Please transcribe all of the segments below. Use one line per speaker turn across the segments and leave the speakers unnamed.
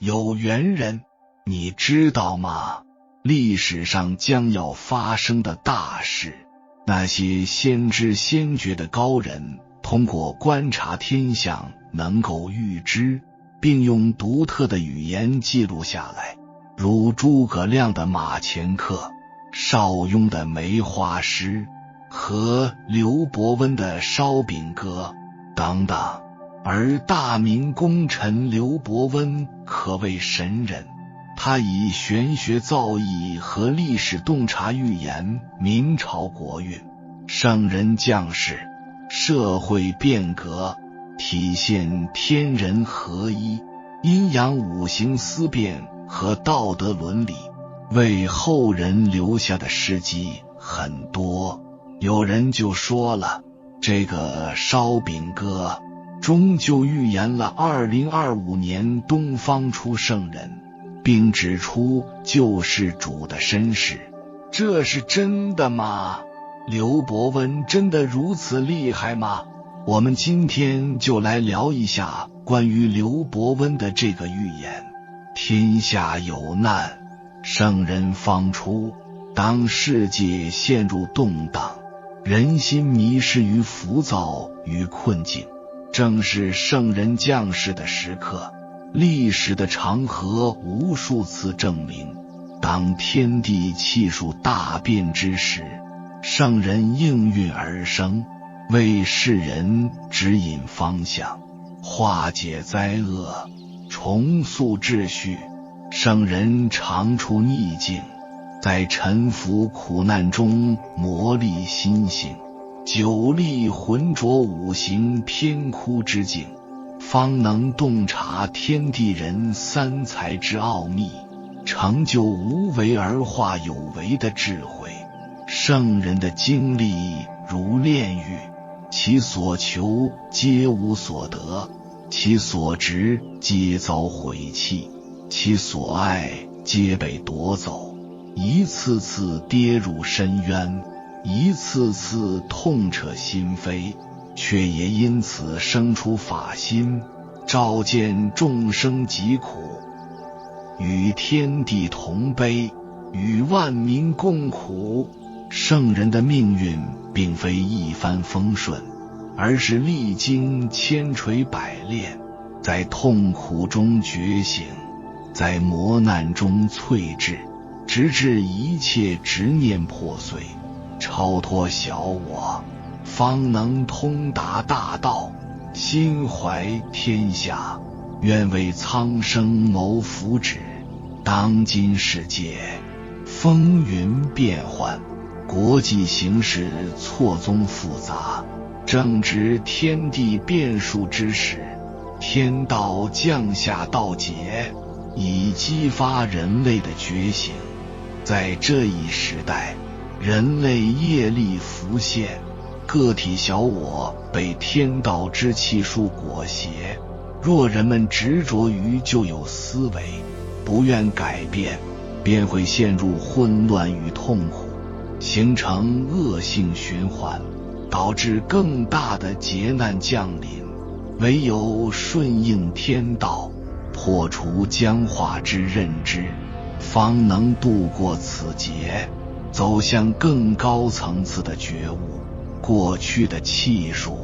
有缘人，你知道吗？历史上将要发生的大事，那些先知先觉的高人通过观察天象能够预知，并用独特的语言记录下来，如诸葛亮的马前课、邵雍的梅花诗和刘伯温的烧饼歌等等。而大明功臣刘伯温可谓神人，他以玄学造诣和历史洞察预言明朝国运、圣人降世、社会变革，体现天人合一、阴阳五行思辨和道德伦理，为后人留下的事迹很多。有人就说了，这个烧饼歌终究预言了2025年东方出圣人，并指出救世主的身世。这是真的吗？刘伯温真的如此厉害吗？我们今天就来聊一下关于刘伯温的这个预言。天下有难，圣人方出。当世界陷入动荡，人心迷失于浮躁与困境，正是圣人降世的时刻。历史的长河无数次证明，当天地气数大变之时，圣人应运而生，为世人指引方向，化解灾厄，重塑秩序。圣人常出逆境，在沉浮苦难中磨砺心性，久历浑浊五行偏枯之境，方能洞察天地人三才之奥秘，成就无为而化有为的智慧。圣人的经历如炼狱，其所求皆无所得，其所执皆遭毁弃，其所爱皆被夺走，一次次跌入深渊，一次次痛彻心扉，却也因此生出法心，照见众生疾苦，与天地同悲，与万民共苦。圣人的命运并非一帆风顺，而是历经千锤百炼，在痛苦中觉醒，在磨难中淬智，直至一切执念破碎，超脱小我，方能通达大道，心怀天下，愿为苍生谋福祉。当今世界风云变幻，国际形势错综复杂，正值天地变数之时，天道降下道劫，以激发人类的觉醒。在这一时代，人类业力浮现，个体小我被天道之气数裹挟，若人们执着于旧有思维，不愿改变，便会陷入混乱与痛苦，形成恶性循环，导致更大的劫难降临。唯有顺应天道，破除僵化之认知，方能度过此劫，走向更高层次的觉悟。过去的气数、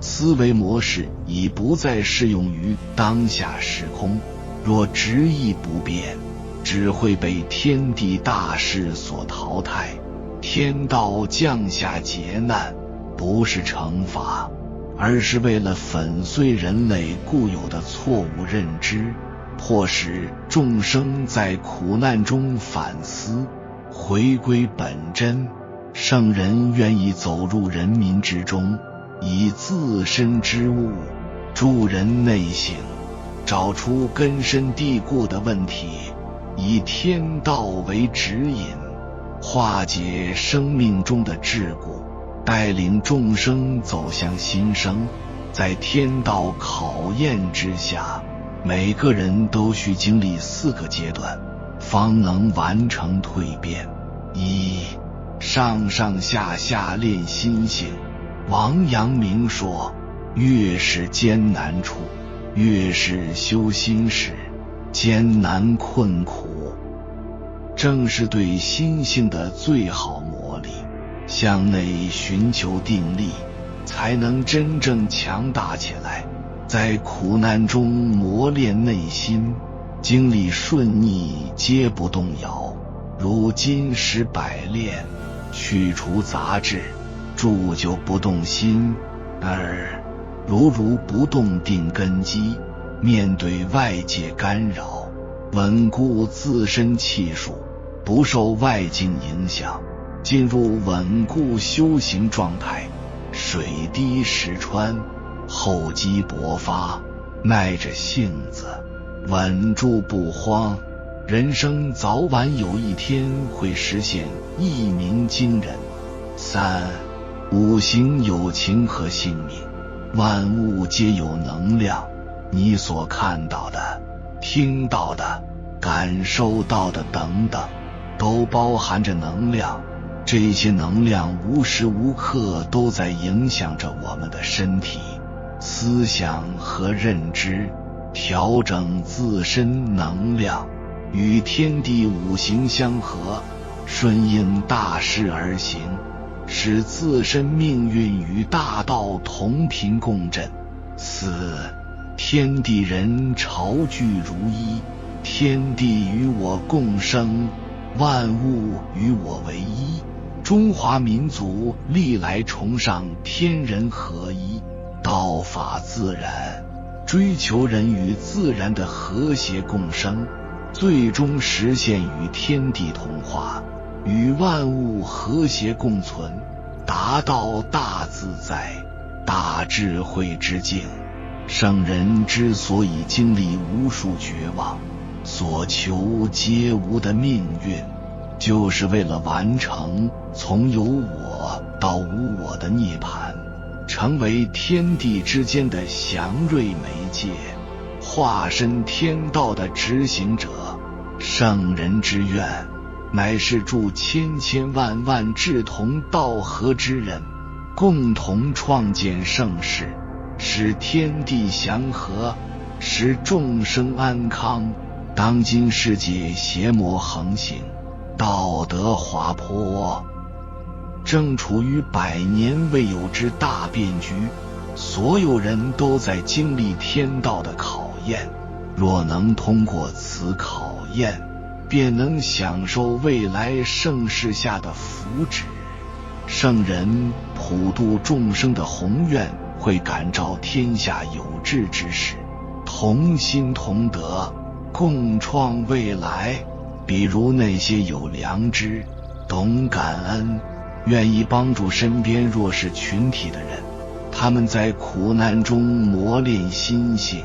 思维模式已不再适用于当下时空，若执意不变，只会被天地大势所淘汰。天道降下劫难，不是惩罚，而是为了粉碎人类固有的错误认知，迫使众生在苦难中反思，回归本真。圣人愿意走入人民之中，以自身之悟助人内省，找出根深蒂固的问题，以天道为指引，化解生命中的桎梏，带领众生走向新生。在天道考验之下，每个人都需经历4个阶段，方能完成蜕变。一、上上下下练心性。王阳明说，越是艰难处，越是修心时。艰难困苦，正是对心性的最好磨砺。向内寻求定力，才能真正强大起来。在苦难中磨练内心，经历顺逆皆不动摇，如金石百炼，去除杂质，铸就不动心，而如不动定根基，面对外界干扰，稳固自身气数，不受外境影响，进入稳固修行状态，水滴石穿，厚积薄发，耐着性子，稳住不慌，人生早晚有一天会实现一鸣惊人。三、五行有情和性命，万物皆有能量，你所看到的、听到的、感受到的等等，都包含着能量。这些能量无时无刻都在影响着我们的身体、思想和认知，调整自身能量，与天地五行相合，顺应大势而行，使自身命运与大道同频共振。四、天地人潮聚如一，天地与我共生，万物与我为一。中华民族历来崇尚天人合一，道法自然，追求人与自然的和谐共生，最终实现与天地同化，与万物和谐共存，达到大自在、大智慧之境。圣人之所以经历无数绝望，所求皆无的命运，就是为了完成从有我到无我的涅槃，成为天地之间的祥瑞媒介，化身天道的执行者。圣人之愿，乃是助千千万万志同道合之人，共同创建盛世，使天地祥和，使众生安康。当今世界邪魔横行，道德滑坡，正处于百年未有之大变局，所有人都在经历天道的考验，若能通过此考验，便能享受未来盛世下的福祉。圣人普度众生的宏愿，会感召天下有志之士，同心同德，共创未来。比如那些有良知、懂感恩、愿意帮助身边弱势群体的人，他们在苦难中磨练心性，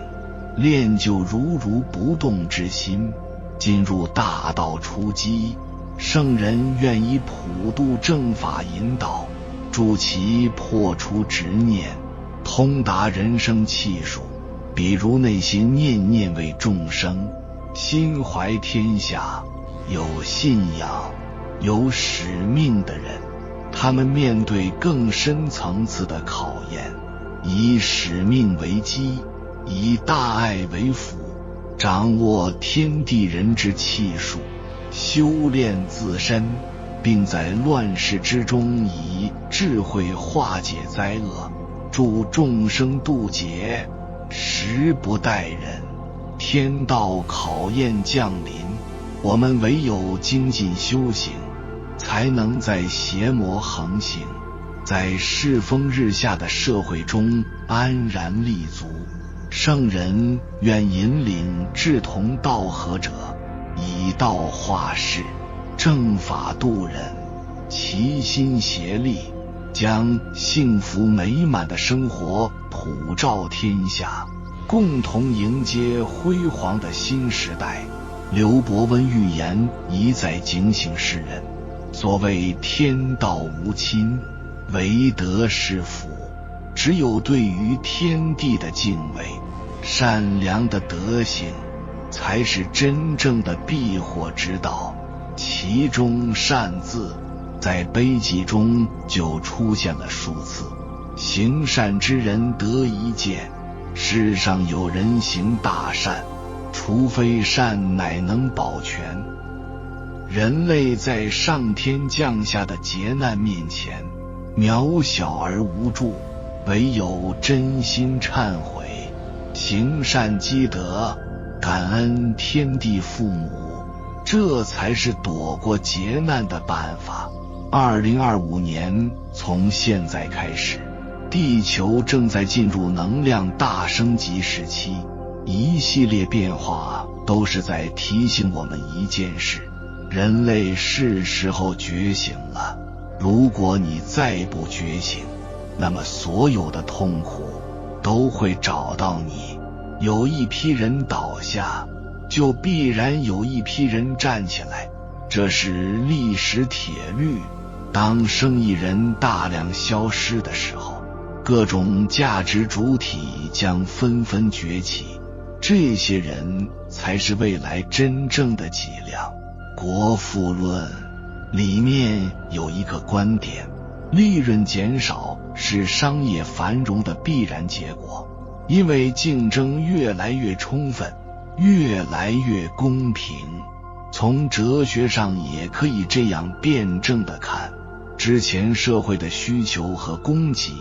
练就如不动之心，进入大道初机。圣人愿以普度正法引导，助其破除执念，通达人生气数。比如那些念念为众生、心怀天下、有信仰、有使命的人，他们面对更深层次的考验，以使命为基，以大爱为辅，掌握天地人之气数，修炼自身，并在乱世之中以智慧化解灾厄，助众生渡劫。时不待人，天道考验降临，我们唯有精进修行，才能在邪魔横行、在世风日下的社会中安然立足。圣人愿引领志同道合者，以道化世，正法度人，齐心协力，将幸福美满的生活普照天下，共同迎接辉煌的新时代。刘伯温预言一再警醒世人，所谓天道无亲，唯德是辅。只有对于天地的敬畏，善良的德行，才是真正的避祸之道。其中善字在碑记中就出现了数次，行善之人得一见，世上有人行大善，除非善乃能保全。人类在上天降下的劫难面前，渺小而无助，唯有真心忏悔，行善积德，感恩天地父母，这才是躲过劫难的办法。2025年从现在开始，地球正在进入能量大升级时期，一系列变化都是在提醒我们一件事：人类是时候觉醒了。如果你再不觉醒，那么所有的痛苦都会找到你。有一批人倒下，就必然有一批人站起来，这是历史铁律。当生意人大量消失的时候，各种价值主体将纷纷崛起，这些人才是未来真正的脊梁。国富论里面有一个观点，利润减少是商业繁荣的必然结果，因为竞争越来越充分，越来越公平。从哲学上也可以这样辩证地看，之前社会的需求和供给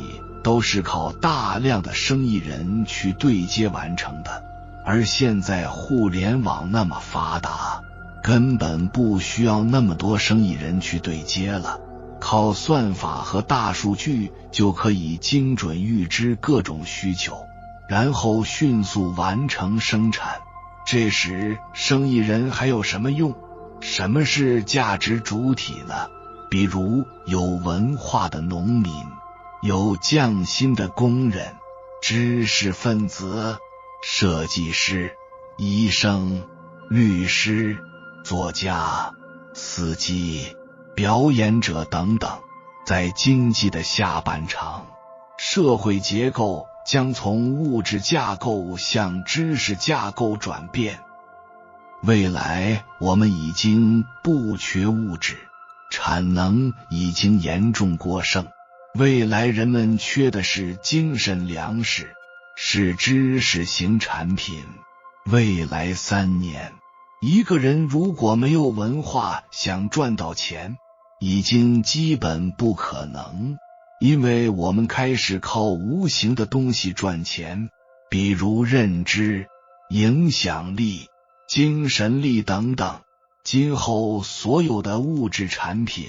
都是靠大量的生意人去对接完成的，而现在互联网那么发达，根本不需要那么多生意人去对接了，靠算法和大数据就可以精准预知各种需求，然后迅速完成生产。这时生意人还有什么用？什么是价值主体呢？比如有文化的农民，有匠心的工人，知识分子，设计师，医生，律师，作家，司机，表演者等等。在经济的下半场，社会结构将从物质架构向知识架构转变。未来我们已经不缺物质，产能已经严重过剩，未来人们缺的是精神粮食，是知识型产品。未来3年，一个人如果没有文化，想赚到钱，已经基本不可能，因为我们开始靠无形的东西赚钱，比如认知、影响力、精神力等等。今后所有的物质产品，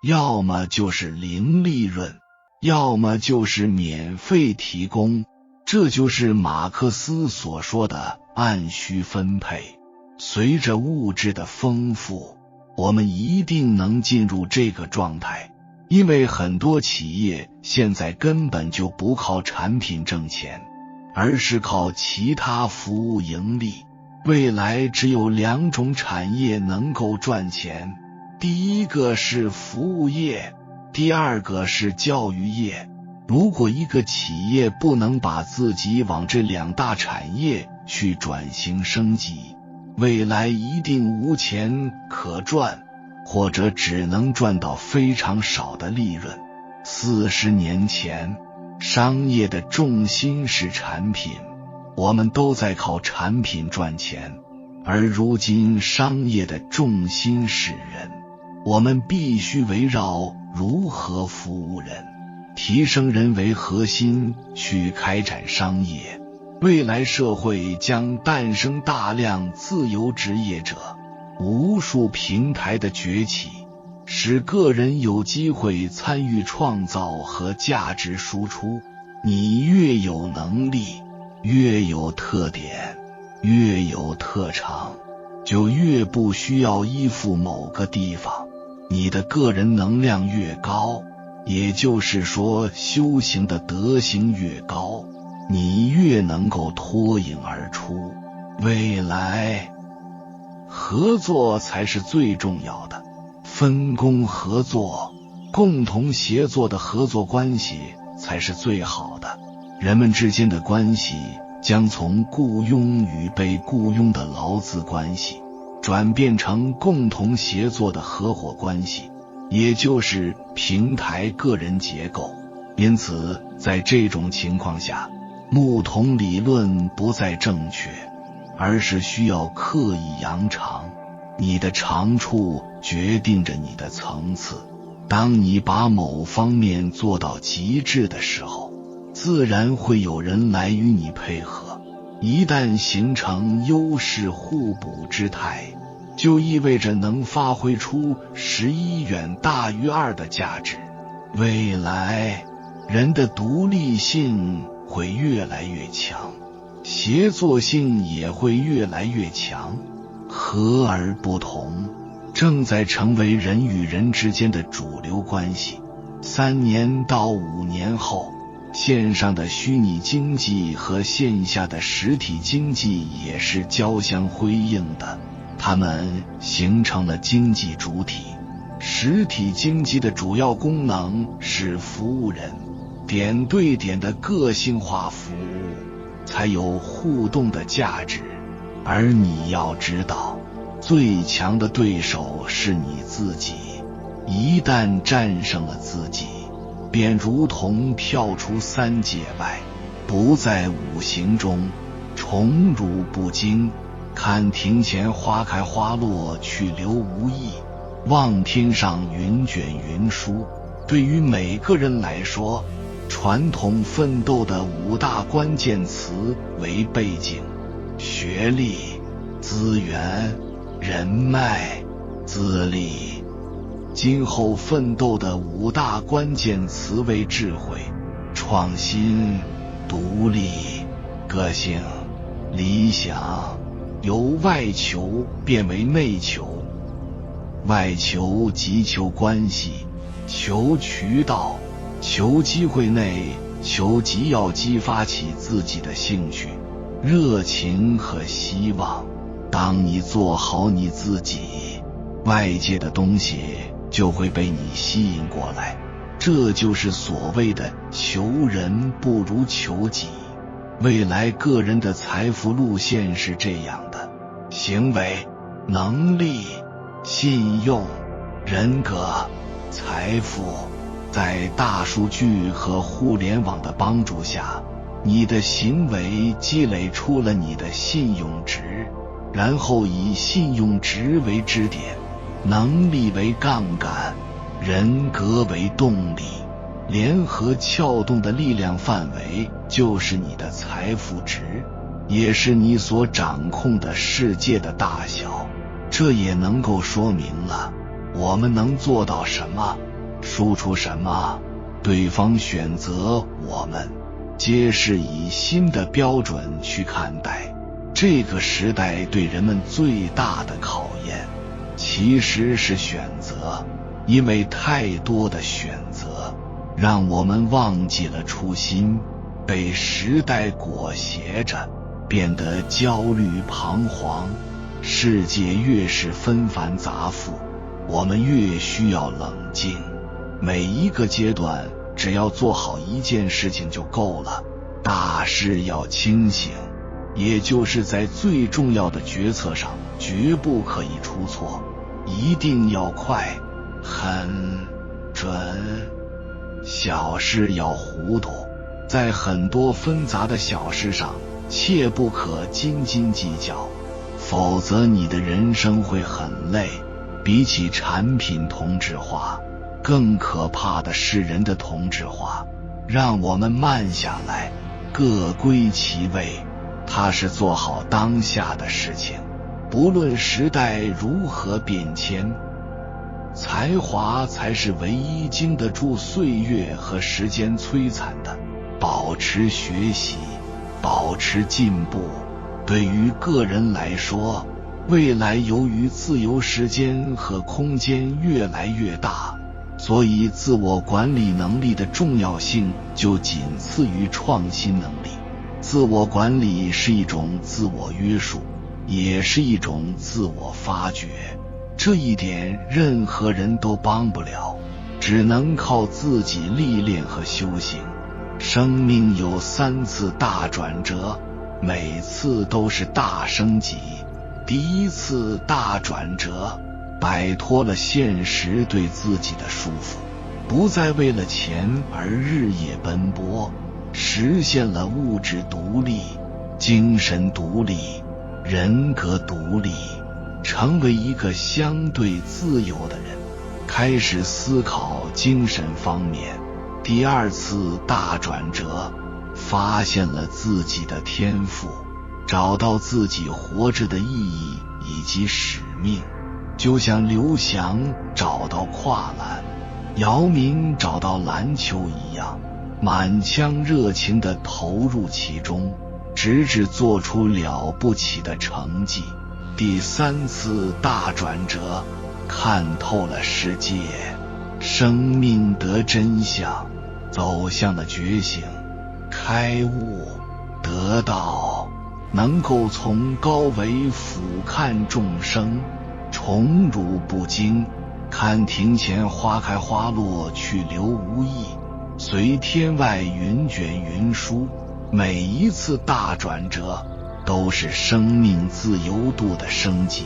要么就是零利润，要么就是免费提供，这就是马克思所说的按需分配。随着物质的丰富，我们一定能进入这个状态，因为很多企业现在根本就不靠产品挣钱，而是靠其他服务盈利。未来只有2种产业能够赚钱，第一个是服务业，第二个是教育业。如果一个企业不能把自己往这2大产业去转型升级，未来一定无钱可赚，或者只能赚到非常少的利润。40年前，商业的重心是产品，我们都在靠产品赚钱，而如今商业的重心是人，我们必须围绕如何服务人，提升人为核心去开展商业。未来社会将诞生大量自由职业者，无数平台的崛起，使个人有机会参与创造和价值输出。你越有能力，越有特点，越有特长，就越不需要依附某个地方。你的个人能量越高，也就是说修行的德行越高，你越能够脱颖而出。未来合作才是最重要的，分工合作，共同协作的合作关系才是最好的。人们之间的关系将从雇佣与被雇佣的劳资关系转变成共同协作的合伙关系，也就是平台个人结构。因此在这种情况下，木桶理论不再正确，而是需要刻意扬长。你的长处决定着你的层次。当你把某方面做到极致的时候，自然会有人来与你配合。一旦形成优势互补之态，就意味着能发挥出11远大于2的价值。未来，人的独立性会越来越强，协作性也会越来越强。和而不同正在成为人与人之间的主流关系。3年到5年后，线上的虚拟经济和线下的实体经济也是交相辉映的，它们形成了经济主体。实体经济的主要功能是服务人，点对点的个性化服务才有互动的价值。而你要知道，最强的对手是你自己。一旦战胜了自己，便如同跳出3界外，不在5行中，宠辱不惊。看庭前花开花落，去留无意，望天上云卷云舒。对于每个人来说，传统奋斗的5大关键词为背景、学历、资源、人脉、资历。今后奋斗的5大关键词为智慧、创新、独立、个性、理想。由外求变为内求。外求即求关系、求渠道、求机会。内求即要激发起自己的兴趣、热情和希望。当你做好你自己，外界的东西就会被你吸引过来。这就是所谓的求人不如求己。未来个人的财富路线是这样的：行为、能力、信用、人格、财富。在大数据和互联网的帮助下，你的行为积累出了你的信用值，然后以信用值为支点，能力为杠杆，人格为动力，联合撬动的力量范围就是你的财富值，也是你所掌控的世界的大小。这也能够说明了我们能做到什么，输出什么，对方选择我们，皆是以新的标准去看待。这个时代对人们最大的考验其实是选择，因为太多的选择让我们忘记了初心，被时代裹挟着，变得焦虑彷徨。世界越是纷繁杂复，我们越需要冷静。每一个阶段只要做好一件事情就够了。大事要清醒，也就是在最重要的决策上绝不可以出错，一定要快、狠、准。小事要糊涂，在很多纷杂的小事上切不可斤斤计较，否则你的人生会很累。比起产品同质化，更可怕的是人的同质化。让我们慢下来，各归其位，踏实做好当下的事情，不论时代如何变迁。才华才是唯一经得住岁月和时间摧残的。保持学习，保持进步。对于个人来说，未来由于自由时间和空间越来越大，所以自我管理能力的重要性就仅次于创新能力。自我管理是一种自我约束，也是一种自我发掘。这一点任何人都帮不了，只能靠自己历练和修行。生命有3次大转折，每次都是大升级。第一次大转折，摆脱了现实对自己的束缚，不再为了钱而日夜奔波，实现了物质独立、精神独立、人格独立，成为一个相对自由的人，开始思考精神方面。第二次大转折，发现了自己的天赋，找到自己活着的意义以及使命，就像刘翔找到跨栏，姚明找到篮球一样，满腔热情地投入其中，直至做出了不起的成绩。第三次大转折，看透了世界，生命得真相，走向了觉醒，开悟，得道，能够从高维俯瞰众生，宠辱不惊，看庭前花开花落，去留无意，随天外云卷云舒。每一次大转折都是生命自由度的升级。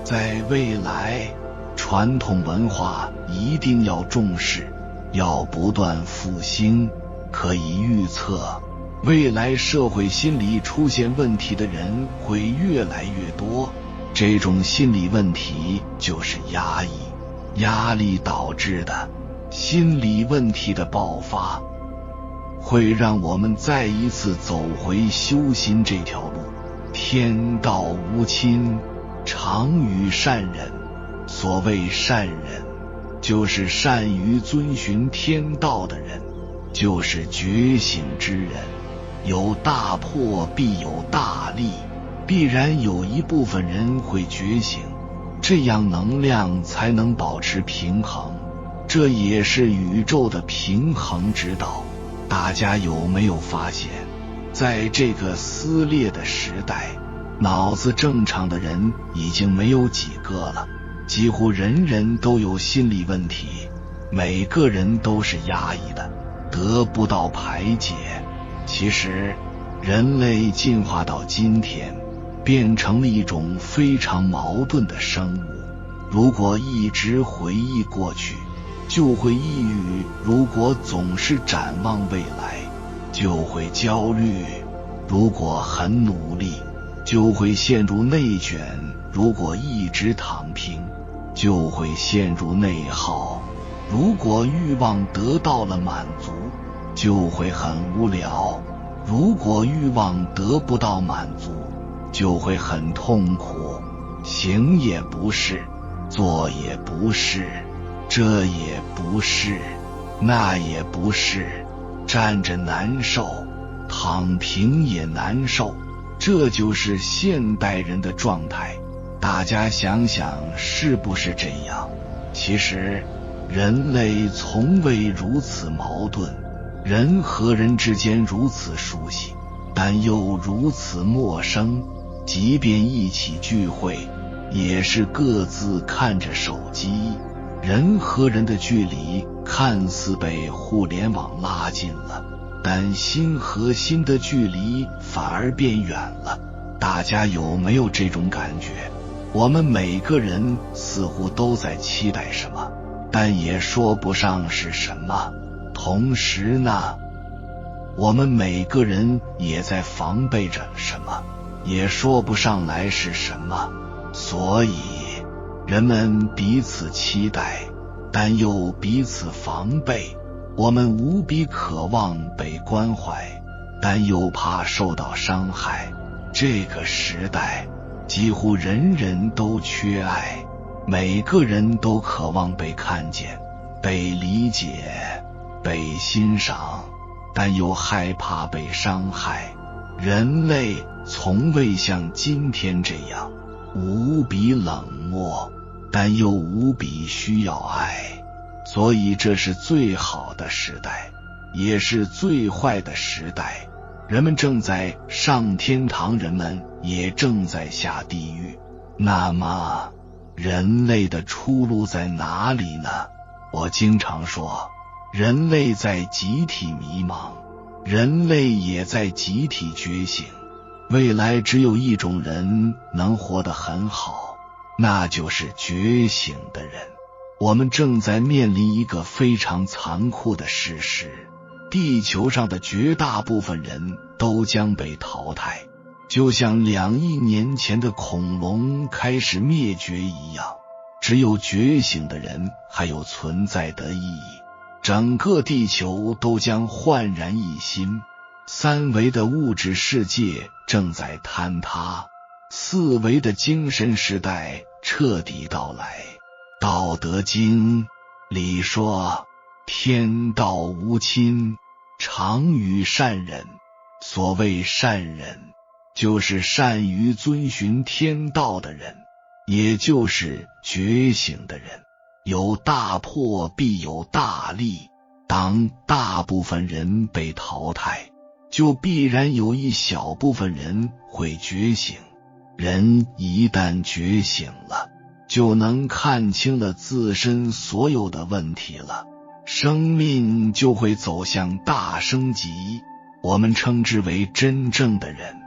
在未来，传统文化一定要重视，要不断复兴。可以预测，未来社会心理出现问题的人会越来越多。这种心理问题就是压抑，压力导致的心理问题的爆发，会让我们再一次走回修心这条路。天道无亲，常与善人。所谓善人，就是善于遵循天道的人，就是觉醒之人。有大破必有大立，必然有一部分人会觉醒，这样能量才能保持平衡，这也是宇宙的平衡之道。大家有没有发现，在这个撕裂的时代，脑子正常的人已经没有几个了，几乎人人都有心理问题，每个人都是压抑的，得不到排解。其实人类进化到今天，变成了一种非常矛盾的生物。如果一直回忆过去，就会抑郁；如果总是展望未来，就会焦虑；如果很努力，就会陷入内卷；如果一直躺平，就会陷入内耗；如果欲望得到了满足，就会很无聊；如果欲望得不到满足，就会很痛苦。行也不是，做也不是，这也不是，那也不是，站着难受，躺平也难受，这就是现代人的状态。大家想想是不是这样？其实人类从未如此矛盾，人和人之间如此熟悉，但又如此陌生，即便一起聚会，也是各自看着手机。人和人的距离看似被互联网拉近了，但心和心的距离反而变远了。大家有没有这种感觉？我们每个人似乎都在期待什么，但也说不上是什么。同时呢，我们每个人也在防备着什么，也说不上来是什么。所以人们彼此期待，但又彼此防备。我们无比渴望被关怀，但又怕受到伤害。这个时代几乎人人都缺爱，每个人都渴望被看见，被理解，被欣赏，但又害怕被伤害。人类从未像今天这样无比冷漠，但又无比需要爱。所以这是最好的时代，也是最坏的时代。人们正在上天堂，人们也正在下地狱。那么人类的出路在哪里呢？我经常说，人类在集体迷茫，人类也在集体觉醒。未来只有一种人能活得很好，那就是觉醒的人。我们正在面临一个非常残酷的事实，地球上的绝大部分人都将被淘汰。就像2亿年前的恐龙开始灭绝一样，只有觉醒的人还有存在的意义。整个地球都将焕然一新，3维的物质世界正在坍塌，4维的精神时代彻底到来。道德经里说，天道无亲，常与善人。所谓善人，就是善于遵循天道的人，也就是觉醒的人。有大破必有大立，当大部分人被淘汰，就必然有一小部分人会觉醒。人一旦觉醒了，就能看清了自身所有的问题了，生命就会走向大升级，我们称之为真正的人。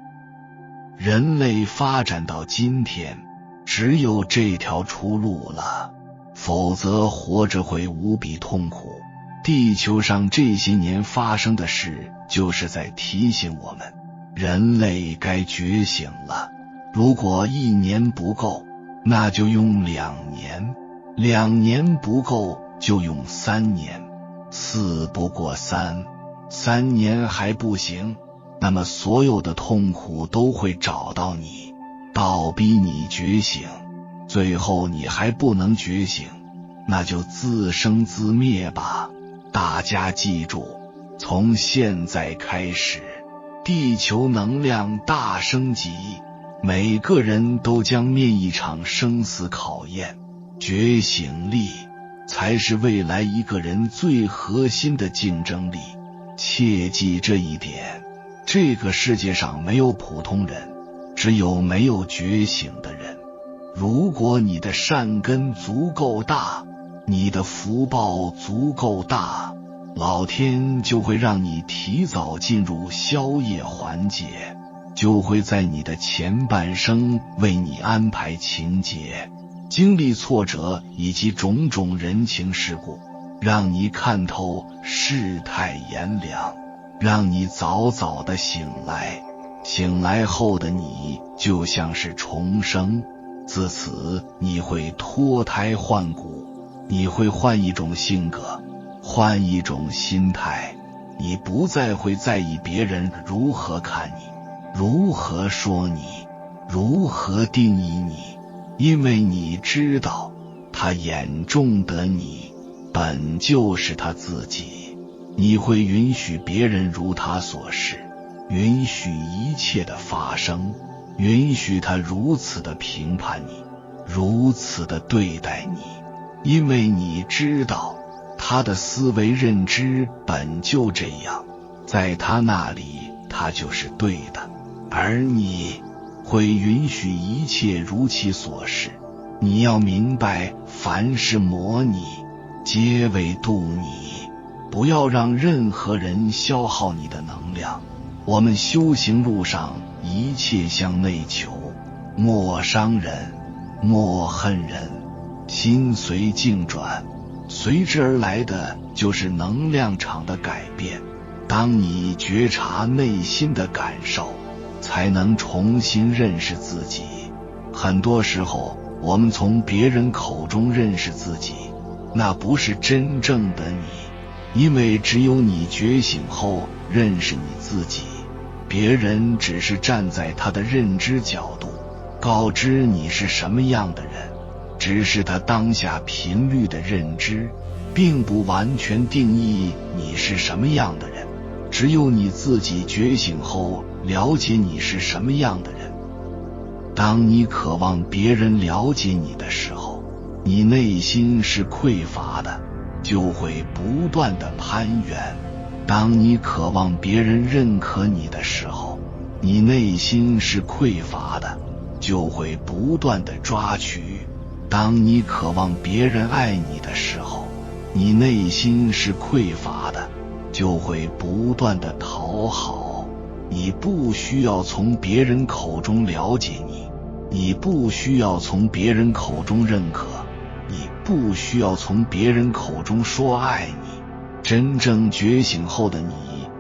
人类发展到今天，只有这条出路了，否则活着会无比痛苦。地球上这些年发生的事，就是在提醒我们，人类该觉醒了。如果1年不够，那就用2年，2年不够就用3年，4不过3，3年还不行，那么所有的痛苦都会找到你，倒逼你觉醒。最后你还不能觉醒，那就自生自灭吧。大家记住，从现在开始，地球能量大升级，每个人都将面一场生死考验。觉醒力才是未来一个人最核心的竞争力，切记这一点。这个世界上没有普通人，只有没有觉醒的人。如果你的善根足够大，你的福报足够大，老天就会让你提早进入宵夜环节，就会在你的前半生为你安排情节，经历挫折以及种种人情世故，让你看透世态炎凉，让你早早的醒来。醒来后的你就像是重生，自此你会脱胎换骨，你会换一种性格，换一种心态，你不再会在意别人如何看你，如何说你，如何定义你，因为你知道，他眼中的你本就是他自己。你会允许别人如他所示，允许一切的发生，允许他如此的评判你，如此的对待你，因为你知道他的思维认知本就这样，在他那里他就是对的。而你会允许一切如其所示。你要明白，凡是模拟皆为度你，不要让任何人消耗你的能量。我们修行路上一切向内求，莫伤人，莫恨人，心随境转，随之而来的就是能量场的改变。当你觉察内心的感受，才能重新认识自己。很多时候我们从别人口中认识自己，那不是真正的你，因为只有你觉醒后认识你自己，别人只是站在他的认知角度告知你是什么样的人，只是他当下频率的认知，并不完全定义你是什么样的人。只有你自己觉醒后了解你是什么样的人。当你渴望别人了解你的时候，你内心是匮乏的，就会不断的攀援。当你渴望别人认可你的时候，你内心是匮乏的，就会不断的抓取。当你渴望别人爱你的时候，你内心是匮乏的，就会不断的讨好。你不需要从别人口中了解你，你不需要从别人口中认可，你不需要从别人口中说爱你。真正觉醒后的你，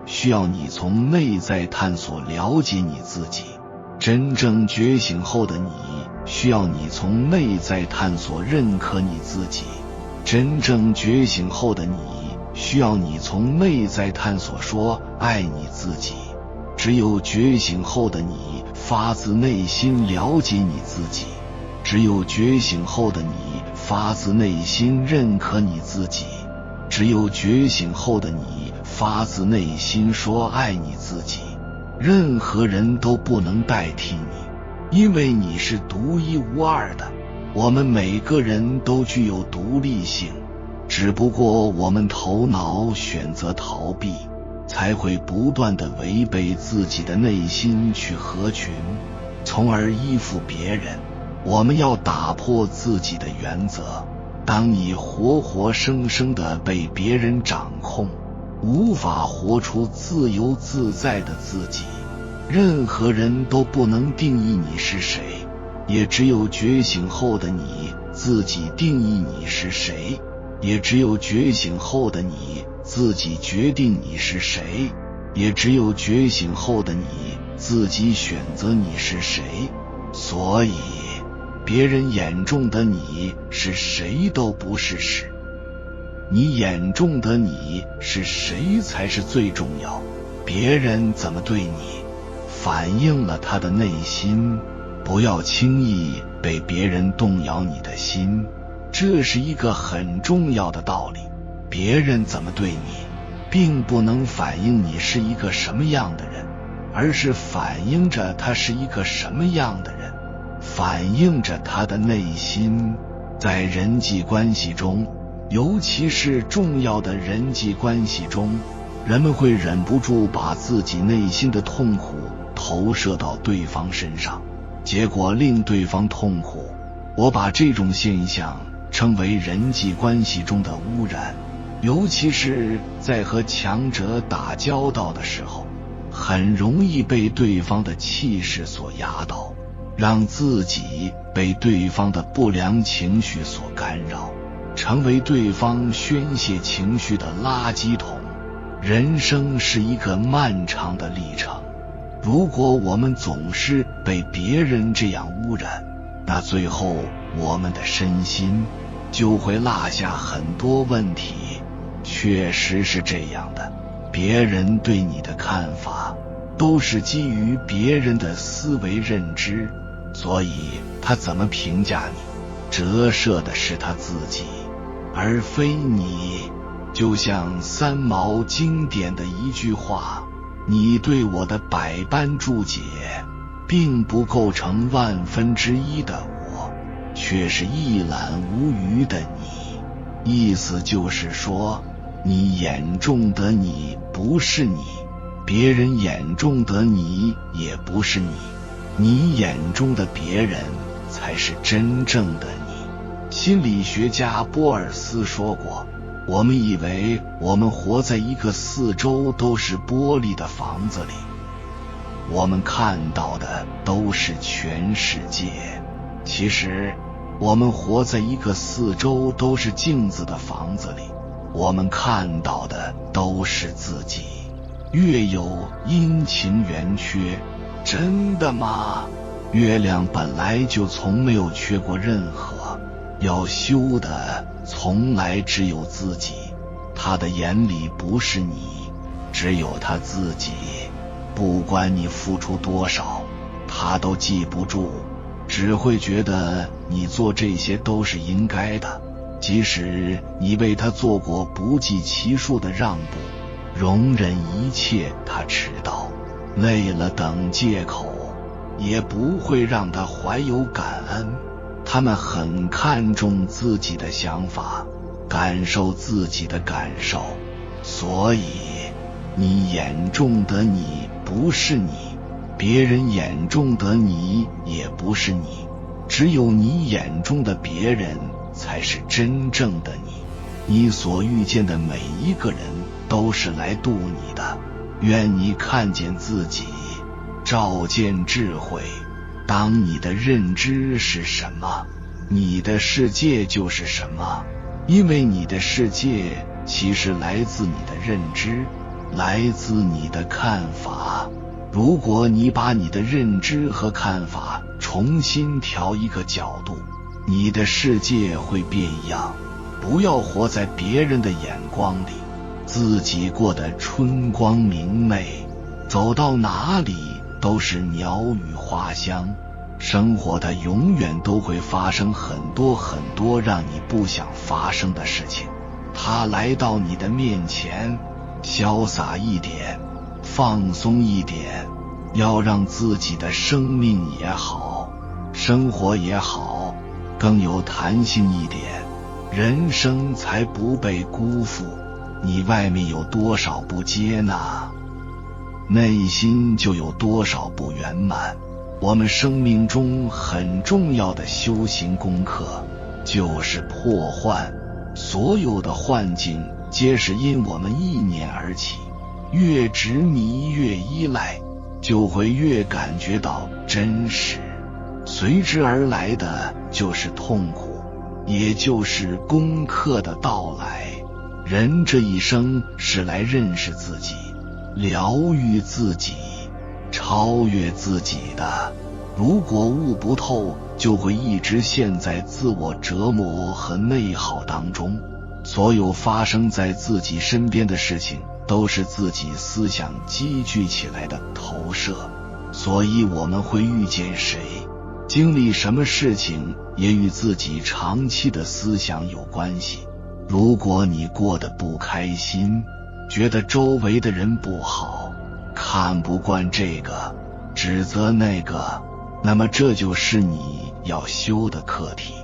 需要你从内在探索了解你自己，真正觉醒后的你，需要你从内在探索认可你自己。真正觉醒后的你，需要你从内在探索说爱你自己。只有觉醒后的你发自内心了解你自己，只有觉醒后的你发自内心认可你自己，只有觉醒后的你发自内心说爱你自己。任何人都不能代替你，因为你是独一无二的。我们每个人都具有独立性，只不过我们头脑选择逃避，才会不断地违背自己的内心去合群，从而依附别人。我们要打破自己的原则。当你活活生生地被别人掌控，无法活出自由自在的自己。任何人都不能定义你是谁，也只有觉醒后的你自己定义你是谁，也只有觉醒后的你自己决定你是谁，也只有觉醒后的你自己选择你是谁。所以别人眼中的你是谁都不是事，你眼中的你是谁才是最重要。别人怎么对你，反映了他的内心。不要轻易被别人动摇你的心，这是一个很重要的道理。别人怎么对你，并不能反映你是一个什么样的人，而是反映着他是一个什么样的人，反映着他的内心。在人际关系中，尤其是重要的人际关系中，人们会忍不住把自己内心的痛苦投射到对方身上，结果令对方痛苦。我把这种现象称为人际关系中的污染，尤其是在和强者打交道的时候，很容易被对方的气势所压倒，让自己被对方的不良情绪所干扰，成为对方宣泄情绪的垃圾桶。人生是一个漫长的历程，如果我们总是被别人这样污染，那最后我们的身心就会落下很多问题。确实是这样的，别人对你的看法都是基于别人的思维认知，所以他怎么评价你，折射的是他自己，而非你。就像三毛经典的一句话，你对我的百般注解，并不构成1/1000的我，却是一览无余的你。意思就是说，你眼中的你不是你，别人眼中的你也不是你，你眼中的别人才是真正的你。心理学家波尔斯说过，我们以为我们活在一个四周都是玻璃的房子里，我们看到的都是全世界。其实我们活在一个四周都是镜子的房子里，我们看到的都是自己。月有阴晴圆缺，真的吗？月亮本来就从没有缺过任何，要修的从来只有自己。他的眼里不是你，只有他自己。不管你付出多少，他都记不住，只会觉得你做这些都是应该的，即使你为他做过不计其数的让步，容忍一切他迟到累了等借口，也不会让他怀有感恩。他们很看重自己的想法，感受自己的感受，所以你眼中的你不是你，别人眼中的你也不是你，只有你眼中的别人才是真正的你。你所遇见的每一个人都是来度你的，愿你看见自己，照见智慧。当你的认知是什么，你的世界就是什么，因为你的世界其实来自你的认知，来自你的看法。如果你把你的认知和看法重新调一个角度，你的世界会变样。不要活在别人的眼光里，自己过得春光明媚，走到哪里都是鸟语花香。生活它永远都会发生很多很多让你不想发生的事情，它来到你的面前，潇洒一点，放松一点，要让自己的生命也好，生活也好，更有弹性一点，人生才不被辜负。你外面有多少不接纳，内心就有多少不圆满。我们生命中很重要的修行功课就是破幻，所有的幻境皆是因我们意念而起，越执迷越依赖，就会越感觉到真实，随之而来的就是痛苦，也就是功课的到来。人这一生是来认识自己，疗愈自己，超越自己的。如果悟不透，就会一直陷在自我折磨和内耗当中。所有发生在自己身边的事情都是自己思想积聚起来的投射，所以我们会遇见谁，经历什么事情，也与自己长期的思想有关系。如果你过得不开心，觉得周围的人不好，看不惯这个，指责那个，那么这就是你要修的课题。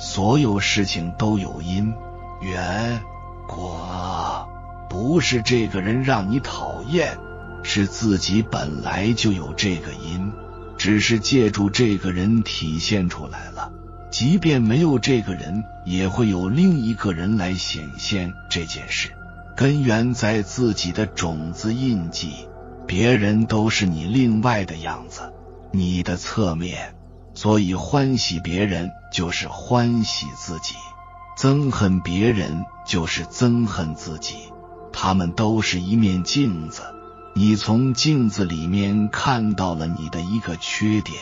所有事情都有因缘果，不是这个人让你讨厌，是自己本来就有这个因，只是借助这个人体现出来了。即便没有这个人，也会有另一个人来显现这件事。根源在自己的种子印记，别人都是你另外的样子，你的侧面。所以欢喜别人就是欢喜自己，憎恨别人就是憎恨自己。他们都是一面镜子，你从镜子里面看到了你的一个缺点，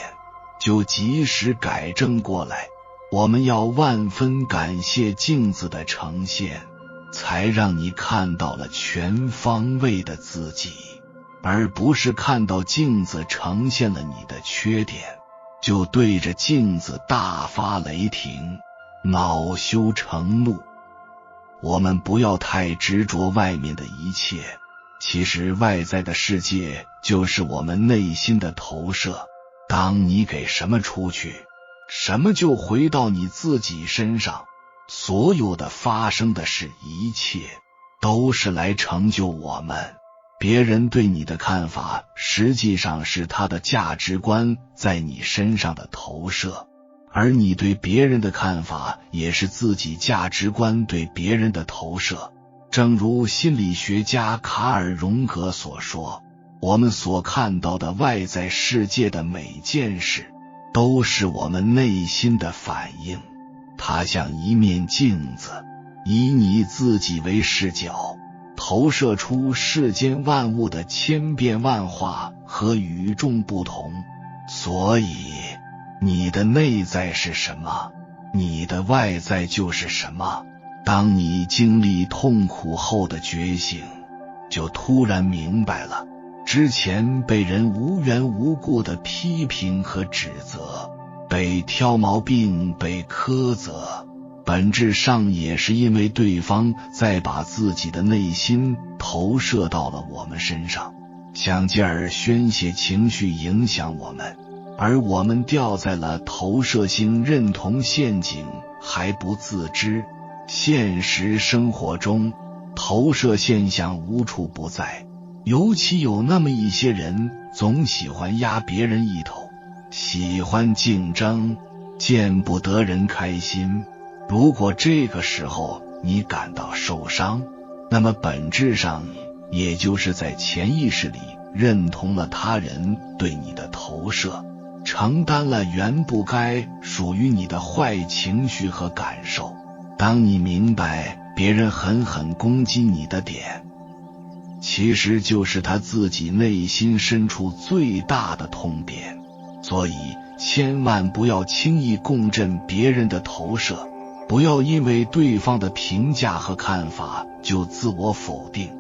就及时改正过来。我们要万分感谢镜子的呈现，才让你看到了全方位的自己，而不是看到镜子呈现了你的缺点，就对着镜子大发雷霆，恼羞成怒。我们不要太执着外面的一切，其实外在的世界就是我们内心的投射。当你给什么出去，什么就回到你自己身上。所有的发生的事，一切都是来成就我们。别人对你的看法，实际上是他的价值观在你身上的投射，而你对别人的看法，也是自己价值观对别人的投射。正如心理学家卡尔·荣格所说，我们所看到的外在世界的每件事，都是我们内心的反应。它像一面镜子，以你自己为视角，投射出世间万物的千变万化和与众不同。所以你的内在是什么，你的外在就是什么。当你经历痛苦后的觉醒，就突然明白了，之前被人无缘无故的批评和指责，被挑毛病，被苛责，本质上也是因为对方在把自己的内心投射到了我们身上，想进而宣泄情绪，影响我们，而我们掉在了投射性认同陷阱，还不自知。现实生活中，投射现象无处不在，尤其有那么一些人总喜欢压别人一头，喜欢竞争，见不得人开心。如果这个时候你感到受伤，那么本质上也就是在潜意识里认同了他人对你的投射，承担了原不该属于你的坏情绪和感受。当你明白别人狠狠攻击你的点，其实就是他自己内心深处最大的痛点。所以千万不要轻易共振别人的投射，不要因为对方的评价和看法就自我否定，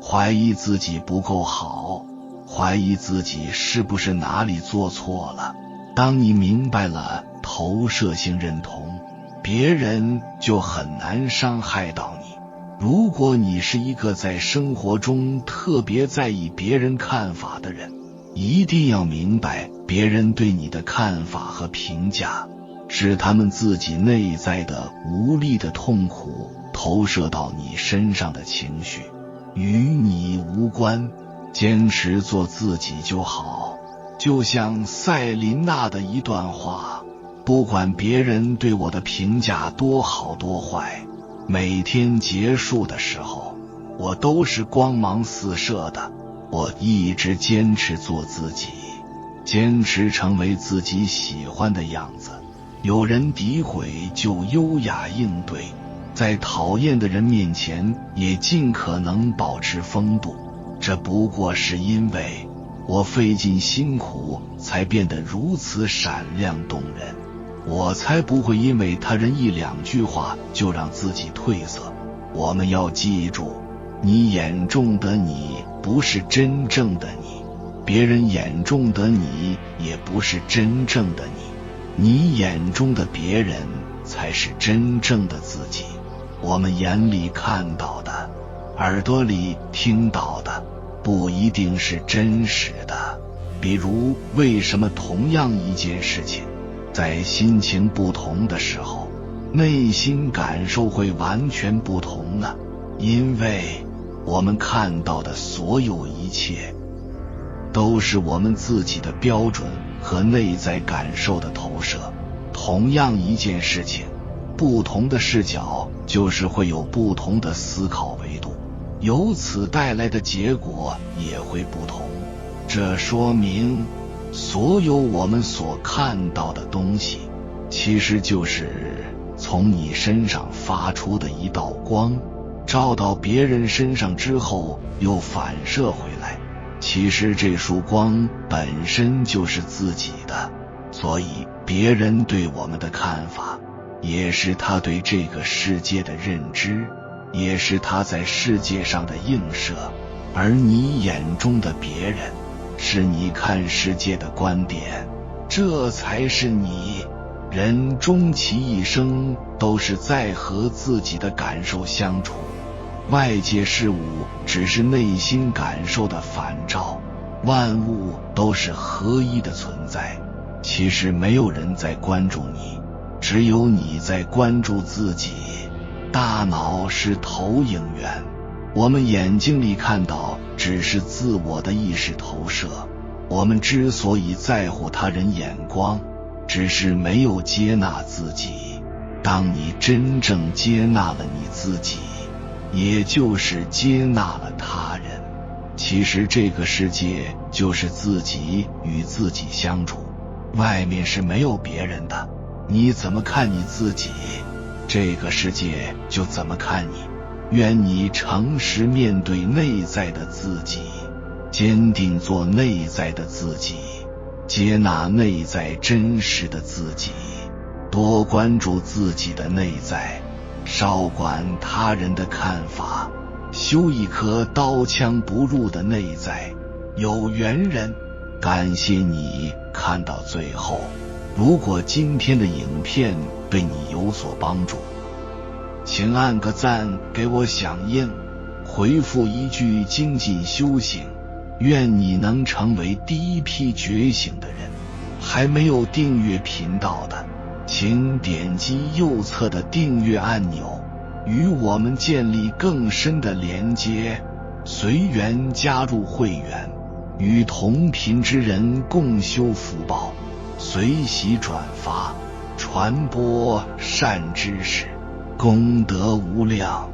怀疑自己不够好，怀疑自己是不是哪里做错了。当你明白了投射性认同，别人就很难伤害到你。如果你是一个在生活中特别在意别人看法的人，一定要明白，别人对你的看法和评价是他们自己内在的无力的痛苦投射到你身上的情绪，与你无关。坚持做自己就好。就像塞琳娜的一段话，不管别人对我的评价多好多坏，每天结束的时候，我都是光芒四射的。我一直坚持做自己，坚持成为自己喜欢的样子。有人诋毁就优雅应对，在讨厌的人面前也尽可能保持风度。这不过是因为我费尽辛苦才变得如此闪亮动人，我才不会因为他人一两句话就让自己褪色。我们要记住，你眼中的你不是真正的你，别人眼中的你也不是真正的你，你眼中的别人才是真正的自己。我们眼里看到的，耳朵里听到的，不一定是真实的。比如，为什么同样一件事情，在心情不同的时候，内心感受会完全不同呢？因为我们看到的所有一切，都是我们自己的标准和内在感受的投射。同样一件事情，不同的视角就是会有不同的思考维度，由此带来的结果也会不同。这说明，所有我们所看到的东西，其实就是从你身上发出的一道光，照到别人身上之后又反射回来。其实这束光本身就是自己的，所以别人对我们的看法，也是他对这个世界的认知，也是他在世界上的映射。而你眼中的别人，是你看世界的观点，这才是你。人终其一生都是在和自己的感受相处，外界事物只是内心感受的反照，万物都是合一的存在。其实没有人在关注你，只有你在关注自己。大脑是投影源，我们眼睛里看到只是自我的意识投射。我们之所以在乎他人眼光，只是没有接纳自己。当你真正接纳了你自己，也就是接纳了他人。其实这个世界就是自己与自己相处，外面是没有别人的。你怎么看你自己，这个世界就怎么看你。愿你诚实面对内在的自己，坚定做内在的自己，接纳内在真实的自己，多关注自己的内在，少管他人的看法，修一颗刀枪不入的内在。有缘人，感谢你看到最后。如果今天的影片对你有所帮助，请按个赞给我响应，回复一句精进修行。愿你能成为第一批觉醒的人。还没有订阅频道的，请点击右侧的订阅按钮，与我们建立更深的连接。随缘加入会员，与同频之人共修福报，随喜转发，传播善知识，功德无量。